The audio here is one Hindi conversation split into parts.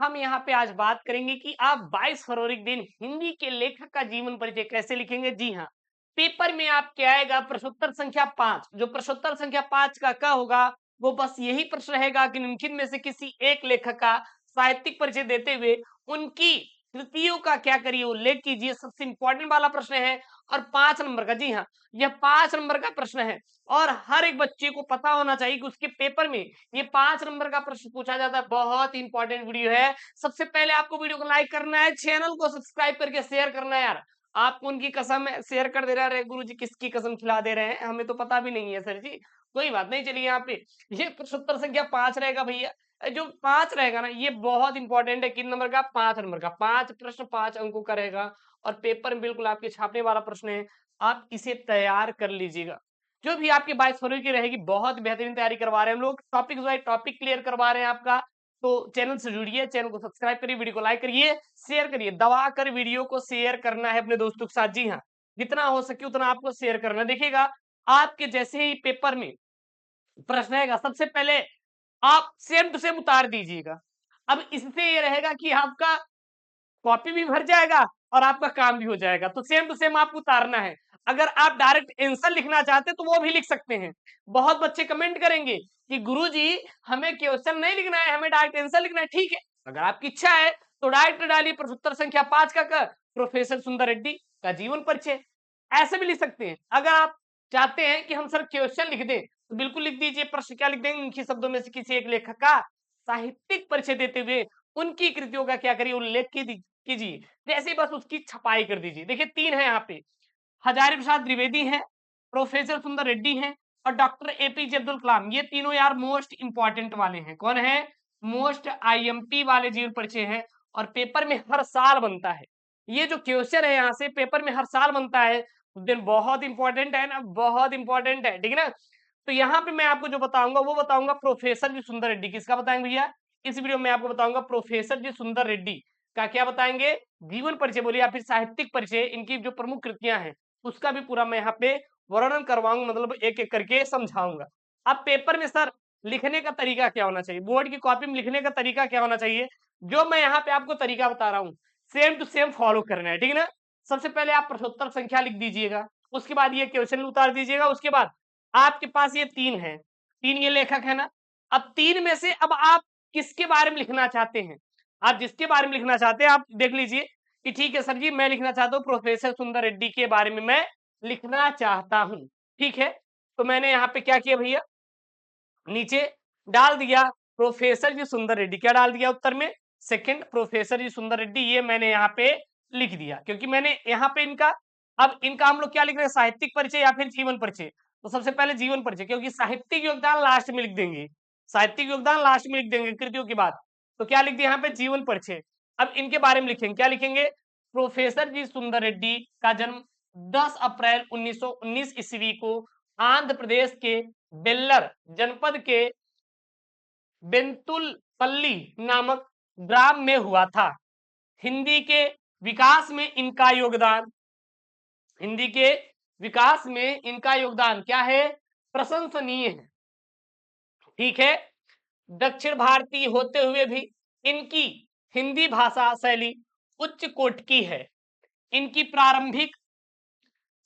हम यहाँ पे आज बात करेंगे कि आप 22 फरवरी के दिन हिंदी के लेखक का जीवन परिचय कैसे लिखेंगे। जी हाँ, पेपर में आपके आएगा प्रश्नोत्तर संख्या 5। जो प्रश्नोत्तर संख्या 5 का क होगा वो बस यही प्रश्न रहेगा कि निम्नलिखित में से किसी एक लेखक का साहित्यिक परिचय देते हुए उनकी कृतियों का क्या करिए उल्लेख कीजिए। सबसे इंपॉर्टेंट वाला प्रश्न है और 5 नंबर का। जी हाँ, यह 5 नंबर का प्रश्न है और हर एक बच्चे को पता होना चाहिए कि उसके पेपर में ये 5 नंबर का प्रश्न पूछा जाता है। बहुत इंपॉर्टेंट वीडियो है। सबसे पहले आपको वीडियो को लाइक करना है, चैनल को सब्सक्राइब करके शेयर करना है। यार आपको उनकी कसम है, शेयर कर दे रहे गुरु जी, किसकी कसम खिला दे रहे हैं हमें तो पता भी नहीं है सर जी। कोई बात नहीं, चलिए यहाँ पे ये प्रश्नोत्तर संख्या 5 रहेगा भैया। जो 5 रहेगा ना ये बहुत इंपॉर्टेंट है। किन नंबर का? 5 नंबर का। 5 प्रश्न 5 अंकों का रहेगा और पेपर में बिल्कुल आपके छापने वाला प्रश्न है। आप इसे तैयार कर लीजिएगा। जो भी आपकी 22 फरवरी की रहेगी, बहुत बेहतरीन तैयारी करवा रहे हैं हम लोग। टॉपिक वाइज टॉपिक क्लियर करवा रहे हैं आपका। तो चैनल से जुड़िए, चैनल को सब्सक्राइब करिए, वीडियो को लाइक करिए, शेयर करिए। दबा कर वीडियो को शेयर करना है अपने दोस्तों के साथ। जी हाँ, जितना हो सके उतना आपको शेयर करना है। देखिएगा आपके जैसे ही पेपर में प्रश्न आएगा, सबसे पहले आप सेम टू सेम उतार दीजिएगा। अब इससे ये रहेगा कि आपका कॉपी भी भर जाएगा और आपका काम भी हो जाएगा। तो सेम टू सेम आपको उतारना है। अगर आप डायरेक्ट आंसर लिखना चाहते हैं तो वो भी लिख सकते हैं। बहुत बच्चे कमेंट करेंगे कि गुरुजी हमें क्वेश्चन नहीं लिखना है, हमें डायरेक्ट आंसर लिखना है। ठीक है, अगर आपकी इच्छा है तो डायरेक्ट डालिए प्रश्नोत्तर संख्या 5 का प्रोफेसर सुंदर रेड्डी का जीवन परिचय। ऐसे भी लिख सकते हैं। अगर आप चाहते हैं कि हम सर क्वेश्चन लिख दें तो बिल्कुल लिख दीजिए। प्रश्न क्या लिख देंगे? उनके शब्दों में से किसी एक लेखक का साहित्यिक परिचय देते हुए उनकी कृतियों का क्या करिए उल्लेख कीजिए। जैसे ही बस उसकी छपाई कर दीजिए। देखिए 3 है यहाँ पे, हजारी प्रसाद द्विवेदी हैं, प्रोफेसर सुंदर रेड्डी हैं और डॉक्टर एपीजे अब्दुल कलाम। ये तीनों यार मोस्ट इंपॉर्टेंट वाले हैं। कौन है? मोस्ट आईएमपी वाले जीवन परिचय है और पेपर में हर साल बनता है। ये जो क्वेश्चन है यहाँ से पेपर में हर साल बनता है, दिन बहुत इंपॉर्टेंट है ना, बहुत इंपॉर्टेंट है। ठीक है ना? तो यहाँ पे मैं आपको जो बताऊंगा वो बताऊंगा प्रोफेसर जी सुंदर रेड्डी। किसका बताएंगे भैया? इस वीडियो में आपको बताऊंगा प्रोफेसर जी सुंदर रेड्डी का क्या बताएंगे, जीवन परिचय बोलिए या फिर साहित्यिक परिचय। इनकी जो प्रमुख कृतियां हैं उसका भी पूरा मैं यहाँ पे वर्णन करवाऊंगा, मतलब एक एक करके समझाऊंगा। अब पेपर में सर लिखने का तरीका क्या होना चाहिए, बोर्ड की कॉपी में लिखने का तरीका क्या होना चाहिए, जो मैं यहाँ पे आपको तरीका बता रहा हूँ सेम टू सेम फॉलो करना है। ठीक है ना? सबसे पहले आप प्रश्नोत्तर संख्या लिख दीजिएगा, उसके बाद ये क्वेश्चन उतार दीजिएगा। उसके बाद आपके पास ये 3 है, 3 ये लेखक है ना। अब 3 में से अब आप किसके बारे में लिखना चाहते हैं? आप जिसके बारे में लिखना चाहते हैं आप देख लीजिए कि ठीक है सर जी मैं लिखना चाहता हूँ प्रोफेसर सुंदर रेड्डी के बारे में मैं लिखना चाहता हूँ। ठीक है, तो मैंने यहाँ पे क्या किया भैया, नीचे डाल दिया प्रोफेसर जी सुंदर रेड्डी। क्या डाल दिया उत्तर में? सेकंड प्रोफेसर जी सुंदर रेड्डी। ये मैंने यहाँ पे लिख दिया क्योंकि मैंने यहाँ पे इनका, अब इनका हम लोग क्या लिख रहे हैं, साहित्यिक परिचय या फिर जीवन परिचय। तो सबसे पहले जीवन परिचय, क्योंकि साहित्यिक योगदान लास्ट में लिख देंगे, साहित्यिक योगदान लास्ट में लिख देंगे कृतियों के बाद। तो क्या लिख दिया यहाँ पे? जीवन परिचय। अब इनके बारे में लिखेंगे, क्या लिखेंगे? प्रोफेसर जी सुंदर रेड्डी का जन्म 10 अप्रैल 1919 ईस्वी को आंध्र प्रदेश के बेल्लर जनपद के बेंतुलपल्ली नामक ग्राम में हुआ था। हिंदी के विकास में इनका योगदान, हिंदी के विकास में इनका योगदान क्या है? प्रशंसनीय है। ठीक है, दक्षिण भारतीय होते हुए भी इनकी हिंदी भाषा शैली उच्च कोटि की है। इनकी प्रारंभिक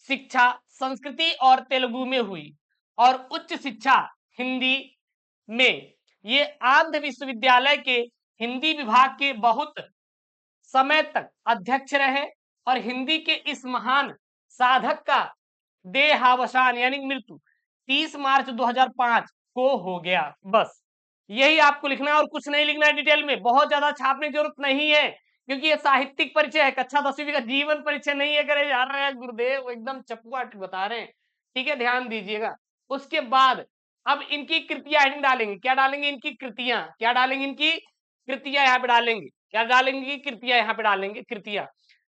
शिक्षा संस्कृति और तेलुगु में हुई और उच्च शिक्षा हिंदी में। ये आंध्र विश्वविद्यालय के हिंदी विभाग के बहुत समय तक अध्यक्ष रहे और हिंदी के इस महान साधक का देहावसान यानी मृत्यु 30 मार्च 2005 को हो गया। बस यही आपको लिखना है और कुछ नहीं लिखना है डिटेल में। बहुत ज्यादा छापने की जरूरत नहीं है क्योंकि ये साहित्यिक परिचय है, कक्षा 10वीं का जीवन परिचय नहीं है। करे जा रहे हैं गुरुदेव एकदम चपुआ बता रहे हैं। ठीक है, ध्यान दीजिएगा। उसके बाद अब इनकी कृतियां हेडिंग डालेंगे। क्या डालेंगे? इनकी कृतियां। क्या डालेंगे? इनकी कृतियां यहाँ पे डालेंगे। क्या डालेंगे? कृतियां यहाँ पे डालेंगे, कृतियां।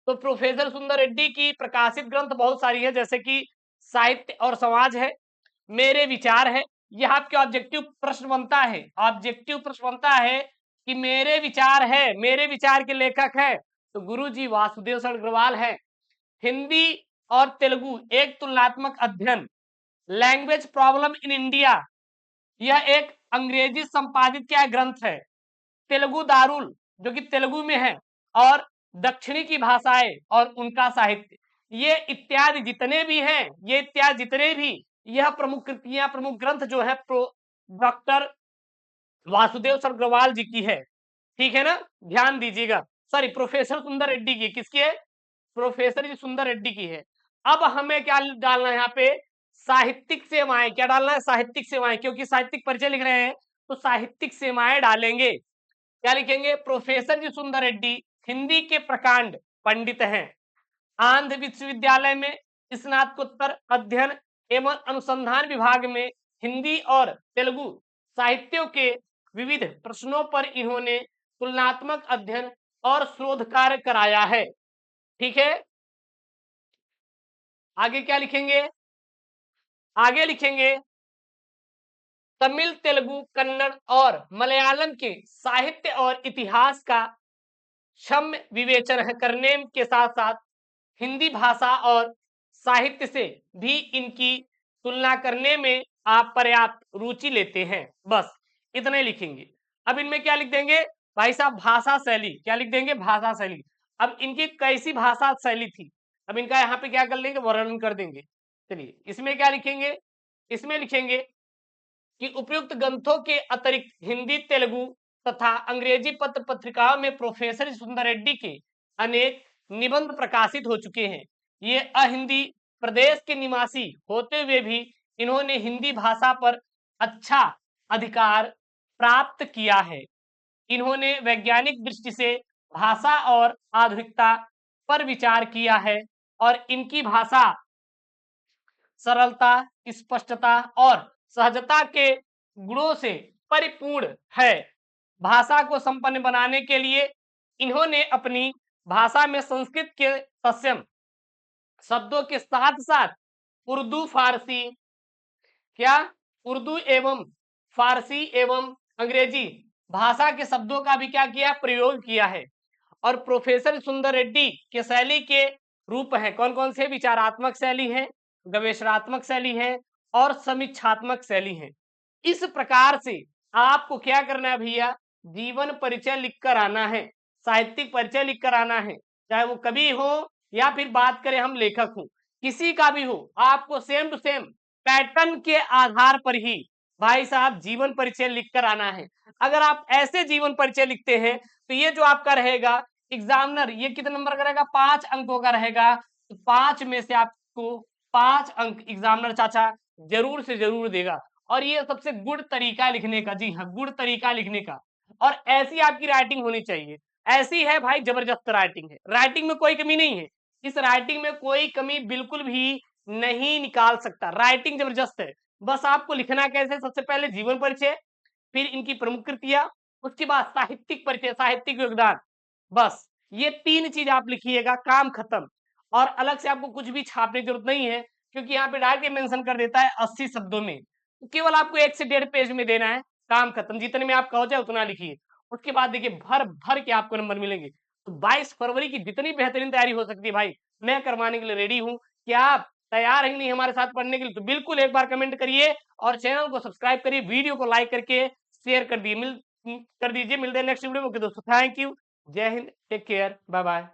तो प्रोफेसर सुंदर रेड्डी की प्रकाशित ग्रंथ बहुत सारी है, जैसे कि साहित्य और समाज है, मेरे विचार है। यह आपके ऑब्जेक्टिव प्रश्न बनता है, ऑब्जेक्टिव प्रश्न बनता है कि मेरे विचार है, मेरे विचार के लेखक है तो गुरुजी वासुदेव शरण अग्रवाल है। हिंदी और तेलुगु एक तुलनात्मक अध्ययन, लैंग्वेज प्रॉब्लम इन इंडिया, यह एक अंग्रेजी संपादित क्या ग्रंथ है। तेलुगु दारुल जो कि तेलुगु में है, और दक्षिणी की भाषाएं और उनका साहित्य, ये इत्यादि जितने भी हैं, ये इत्यादि जितने भी, यह प्रमुख कृतियां, प्रमुख ग्रंथ जो है डॉक्टर वासुदेव सरग्रवाल जी की है। ठीक है ना, ध्यान दीजिएगा। सॉरी, प्रोफेसर सुंदर रेड्डी की, किसकी है? प्रोफेसर जी सुंदर रेड्डी की है। अब हमें क्या डालना है यहाँ पे? साहित्यिक सेवाएं। क्या डालना है? साहित्यिक सेवाएं, क्योंकि साहित्यिक परिचय लिख रहे हैं तो साहित्यिक सेवाएं डालेंगे। क्या लिखेंगे? प्रोफेसर जी सुंदर रेड्डी हिंदी के प्रकांड पंडित हैं। आंध्र विश्वविद्यालय में स्नातकोत्तर अध्ययन एवं अनुसंधान विभाग में हिंदी और तेलुगु साहित्यों के विविध प्रश्नों पर इन्होंने तुलनात्मक अध्ययन और शोध कार्य कराया है। ठीक है, आगे क्या लिखेंगे? आगे लिखेंगे तमिल, तेलुगु, कन्नड़ और मलयालम के साहित्य और इतिहास का क्षम्य विवेचन करने के साथ साथ हिंदी भाषा और साहित्य से भी इनकी तुलना करने में आप पर्याप्त रुचि लेते हैं। बस इतने लिखेंगे। अब इनमें क्या लिख देंगे भाई साहब? भाषा शैली। क्या लिख देंगे? भाषा शैली। अब इनकी कैसी भाषा शैली थी, अब इनका यहाँ पे क्या कर लेंगे? वर्णन कर देंगे। चलिए, इसमें क्या लिखेंगे? इसमें लिखेंगे कि उपयुक्त ग्रंथों के अतिरिक्त हिंदी, तेलुगु तथा अंग्रेजी पत्र पत्रिकाओं में प्रोफेसर सुंदर रेड्डी के अनेक निबंध प्रकाशित हो चुके हैं। ये अहिंदी प्रदेश के निवासी होते हुए भी इन्होंने हिंदी भाषा पर अच्छा अधिकार प्राप्त किया है। इन्होंने वैज्ञानिक दृष्टि से भाषा और आधुनिकता पर विचार किया है और इनकी भाषा सरलता, स्पष्टता और सहजता के गुणों से परिपूर्ण है। भाषा को संपन्न बनाने के लिए इन्होंने अपनी भाषा में संस्कृत के तत्सम शब्दों के साथ साथ उर्दू, फारसी, क्या उर्दू एवं फारसी एवं अंग्रेजी भाषा के शब्दों का भी क्या किया? प्रयोग किया है। और प्रोफेसर सुंदर रेड्डी के शैली के रूप हैं कौन कौन से? विचारात्मक शैली है, गवेषणात्मक शैली है और समीक्षात्मक शैली है। इस प्रकार से आपको क्या करना है भैया? जीवन परिचय लिखकर आना है, साहित्यिक परिचय लिखकर आना है, चाहे वो कवि हो या फिर बात करें हम लेखक हो, किसी का भी हो, आपको सेम टू सेम पैटर्न के आधार पर ही भाई साहब जीवन परिचय लिखकर आना है। अगर आप ऐसे जीवन परिचय लिखते हैं तो ये जो आपका रहेगा एग्जामिनर, ये कितने नंबर का रहेगा? 5 अंकों का रहेगा। तो 5 में से आपको 5 अंक एग्जामिनर चाचा जरूर से जरूर देगा। और ये सबसे गुड तरीका है लिखने का। जी हाँ, गुड तरीका लिखने का। और ऐसी आपकी राइटिंग होनी चाहिए। ऐसी है भाई, जबरदस्त राइटिंग है, राइटिंग में कोई कमी नहीं है। इस राइटिंग में कोई कमी बिल्कुल भी नहीं निकाल सकता। राइटिंग जबरदस्त है। बस आपको लिखना कैसे? सबसे पहले जीवन परिचय, फिर इनकी प्रमुख कृतियां, उसके बाद साहित्यिक परिचय, साहित्यिक योगदान। बस ये 3 चीज आप लिखिएगा, काम खत्म। और अलग से आपको कुछ भी छापने की जरूरत नहीं है, क्योंकि यहाँ पे डायरेक्ट मेंशन कर देता है 80 शब्दों में। तो केवल आपको 1 से 1.5 पेज में देना है, काम खत्म। जितने में आप कहो जाए उतना लिखिए। उसके बाद देखिए भर भर के आपको नंबर मिलेंगे। तो 22 फरवरी की जितनी बेहतरीन तैयारी हो सकती है भाई, मैं करवाने के लिए रेडी हूँ। क्या आप तैयार हैं नहीं हमारे साथ पढ़ने के लिए? तो बिल्कुल एक बार कमेंट करिए और चैनल को सब्सक्राइब करिए, वीडियो को लाइक करके शेयर कर दीजिए। मिलते हैं नेक्स्ट वीडियो में। ओके दोस्तों, थैंक यू, जय हिंद, टेक केयर, बाय बाय।